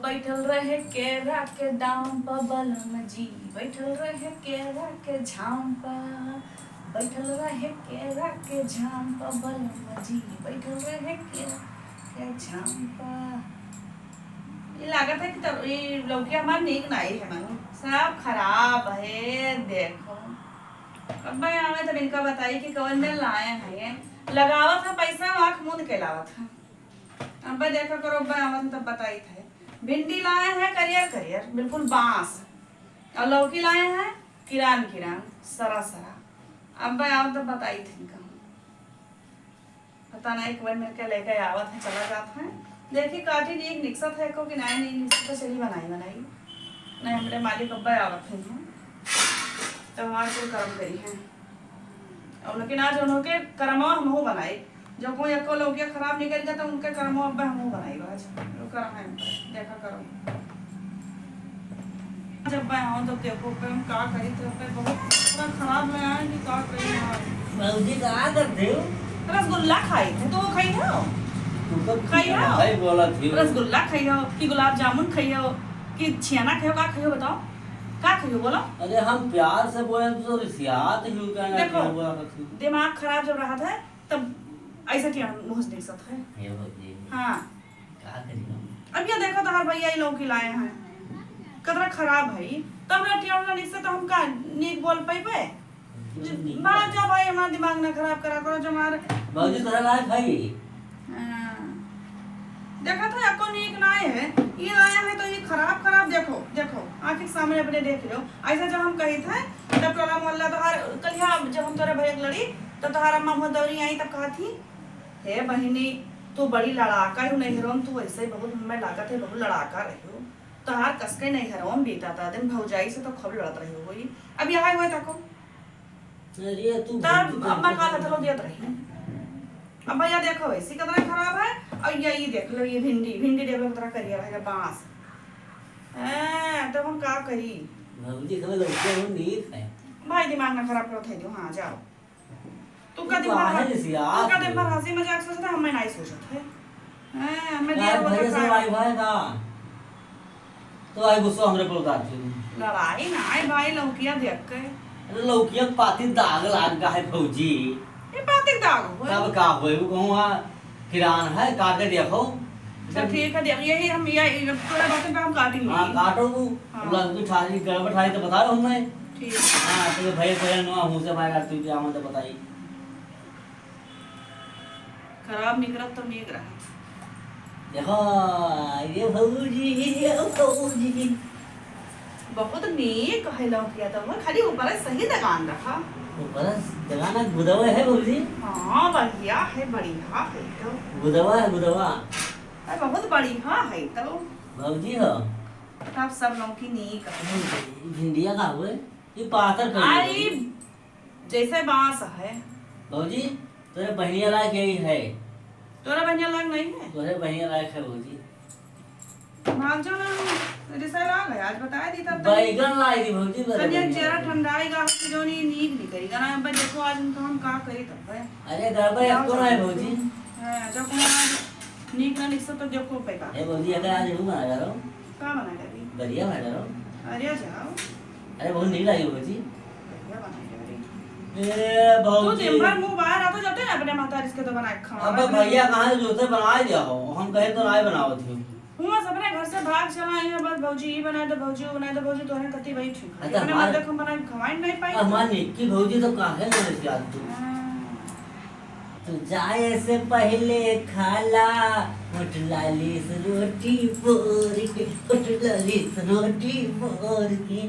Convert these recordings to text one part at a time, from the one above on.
बैठल रहे केरा के दाम पर बलम जी, बैठल रहे केरा के झाम पर, बैठल रहे केरा के झाम पर बलम जी, बैठल रहे केरा के झाम पर। ये लागत है कि तो ये लौकी हमार नीक नहीं है मानो, सब खराब है। देखो अब मैं आवे तो इनका बताई कि कौन दिन लाए हैं, लगावत है पैसा आँख मूंद के लावत है। अब देखो करो आवत तब बताई थे। भिंडी लाए हैं करियर करियर बिल्कुल बांस, और लौकी लाए हैं किरान किरान सरा सरा। अब आओ तो बताई थी इनका, पता नहीं कोई मेरे के लेके आवत है चला जाता है। देखी काटी नहीं निकसत है को कि नहीं निकसत तो चली बनाई नहीं हमारे मालिक अब्बा आवत है तो हमारे कोई कर्म करी है। और लेकिन आज उनके कर्मवा हम हो बनाई, जो कोई एको लौकिया खराब निकल जाता उनके कर्मवा अब्बा हम बनाई आज कर्म है देखा करो। जब मैं आऊँ तो देखो पे हम का करी तो पे बहुत पूरा खराब में आए कि का करी यार। मौजी कहाँ करते हो? रसगुल्ला खाई थे तो वो खाई हो, तू तो खाई हो भाई बोला थी रसगुल्ला खाई हो कि गुलाब जामुन खाई हो कि छियाना खाई हो, का खाई हो बताओ का खाई हो बोलो। अरे हम प्यार से बोले तो रिसियात ही कहना देखो हुआ दिमाग खराब जब रहा था तब ऐसा क्या मुंह से दिखता है। हे भौजी हाँ का करी हम? अब ये देखो तो हर भैया ये लौकी लाए हैं कतरा खराब है तब हमरा टियावला निकसे तो हम का नीक बोल पाइबे। बात जा भाई हमारा दिमाग ना खराब करा करो जो हमारे भौजी तोरा लायक भाई देखा था आपको नीक ना है ये लाया है तो ये खराब खराब देखो देखो आंख के सामने अपने देख लो। ऐसा जब हम कही थे तब टोला मोहल्ला तो हर कलिया जब हम तोरे भैया लड़ी तो तोहार अम्मा बहुत दौरी आई तब कहा थी हे बहिनी तू बड़ी लड़ाका ही नहीं हरोम, तू ऐसे ही बहुत हमें लागत है बहुत लड़ाका रही हो, तोहार कसके नहीं हरोम बीता था दिन भौजाई से तो खूब लड़त रही हो गई। अब यहाँ हुए तको अरे तू तब अम्मा का था चलो दियत रही। अब भैया देखो ऐसी कितना खराब है और ये देख लो ये भिंडी भिंडी देख लो कितना करियर है बांस तो हम का करी। भौजी खबर लौके हो नीक है भाई दिमाग ना खराब करो थे हाँ जाओ तू का तू आहे रिसियात तू का दिन भर हंसी मजाक सोचता हमें नहीं सोचत है। हमें यार देर भैया से होता भाई भाई का तो आई गुस्सा हमरे पर उतारती हूँ। लड़ाई ना आई भाई लौकिया देख के अरे लौकिया पाती दाग लाग का है भौजी ये बात एक दाग हो तब का होए वो कहूँ किरान है काट के देखो चल ठीक है देख यही हम ये थोड़ा बर्तन पे हम काटेंगे। हाँ काटो वो हाँ। लग ठाली गड़बड़ ठाली तो बताओ हमें। ठीक हाँ तो भैया भैया नो मुँह से बाहर आती थी आमन तो बताई खराब निकलत तो नीक रहा देखो ये भौजी बहुत नीक है लौकिया तो वो खाली ऊपर सही दुकान रखा। ऊपर जगाना गुदवा है भौजी हाँ बढ़िया है बढ़िया है तो गुदवा है गुदवा अरे बहुत बढ़िया है तो भौजी हो तब सब लौकी नीक है। भिंडिया का हुए ये पाथर कर अरे जैसे बांस है भौजी तेरे बहनिया लायक यही है तोरा बढ़िया लग नहीं है तोरे बहनिया लायक है भौजी भाग जाओ ना रिसाइल आ गया आज बताया दी तब बैगन लाई थी भौजी कन्या चेहरा ठंडाएगा की जो नहीं नीक नहीं करेगा ना अब देखो आज उनको हम का करी तब है। अरे गड़बड़ कौन है भौजी हां जब को आज नीक ना निकसा तो देखो पैदा ए भौजी अगर आज हूं बना जा रहा हूं का बनाएगा अभी बढ़िया बना रहा हूं। अरे जाओ अरे बहुत नहीं लाई भौजी बढ़िया बनाएगा अरे ए तू भौजी दिन भर मुंह बाहर आते जाते हैं अपने माता इसके तो बनाए खा अब भैया कहां से जोते बना दिया हो हम कहे तो नहीं बनाओ थी हुआ सबने घर से भाग चला है बस भौजी ये बनाए तो भौजी वो बनाए तो भौजी तोहने कति वही ठीक है अच्छा, अपने हमारे- मत देखो बनाए खवाई नहीं पाई हमारी निक्की भौजी तो कहां है मेरे से आज तू जाए से पहले खाला होटलाली से रोटी पोर के होटलाली से रोटी पोर के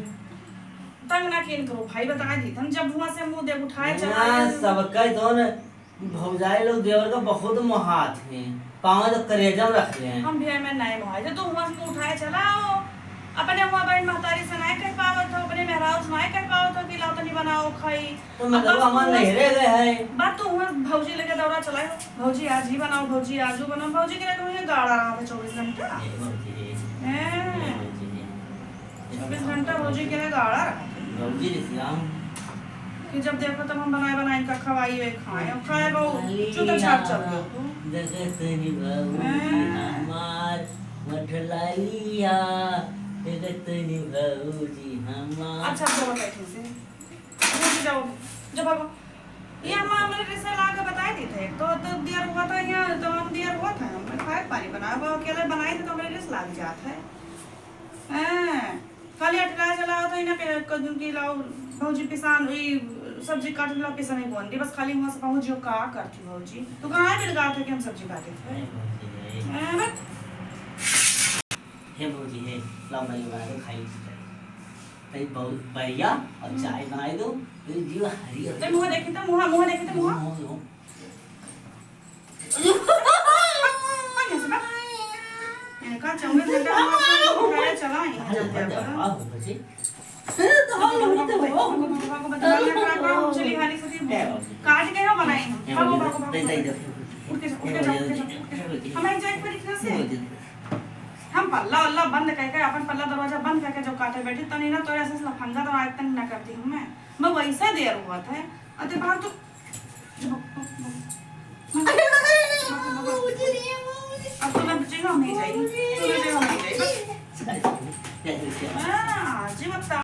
तंग ना किन करो भाई बता दी हम जब हुआ से मुंह देख उठाए चला ना सबका तो न भौजाई लोग देवर का बहुत मोहात है पाँव तो करेजा में रख ले हम भी में नहीं मोहाए जो तो हुआ से मुंह उठाए चलाओ अपने हुआ बहन महतारी से नहीं कह पावत हो अपने मेहराज से नहीं कह पावत हो कि लाओ तनी बनाओ खाई तो मतलब हमारे नहीं रह गए है बात तो हुआ भौजी लेके दौड़ा चलाए भौजी आज ही बनाओ भौजी आजू बनाओ भौजी के लिए तुम्हें गाड़ा रहा था 24 घंटा 24 घंटा भौजी के लिए गाड़ा रहा भौजी श्याम कि जब देखो तब हम बनाए का खवाई वे खाए और खाए बहु चुता छाट चल गयो जगत निभाऊ हमार मठलालिया रतन भौजी हमार। अच्छा तो बैठे से मुझे जाओ जब भागो ये हम हमारे रिश्ते ला के बताए थे तो दियर हुआ था यहाँ तो हम दियर हुआ था मैं खाए पानी बनाया वो अकेले बनाए थे तो मेरे रिश्ते लाग जाता है खाली अटला चला था इना के कदम की लाओ भौजी पिसान हुई सब्जी काट ला पिसान नहीं बोंदी बस खाली वहां से पहुंच जो का करती भौजी तो कहां मिल गया था कि हम सब्जी काटे थे हे भौजी हे लाओ मैं बना दो खाई तई बहुत बढ़िया और चाय बनाई दो फिर जीव हरी हो ते मुंह देखी तो मुंह देखी तो मुंह पानी से बा इनका चंगे घंटा हमारा चला ही चलते अब अब बच्चे तो हम लोग तो भागो बताना करा चली हाली से काट के हम बनाई भागो भागो दे दे उठ के जाओ हमें जाए पर इतना से हम पल्ला अल्लाह बंद करके अपन पल्ला दरवाजा बंद करके जब काटे बैठी तो नहीं ना तो ऐसे लफंगा तो आज तक ना करती हूँ मैं वैसा देर हुआ था अरे बाहर तो अब तो मैं बचेगा नहीं जाएगी तो मैं जगह नहीं जाएगी आज ही बता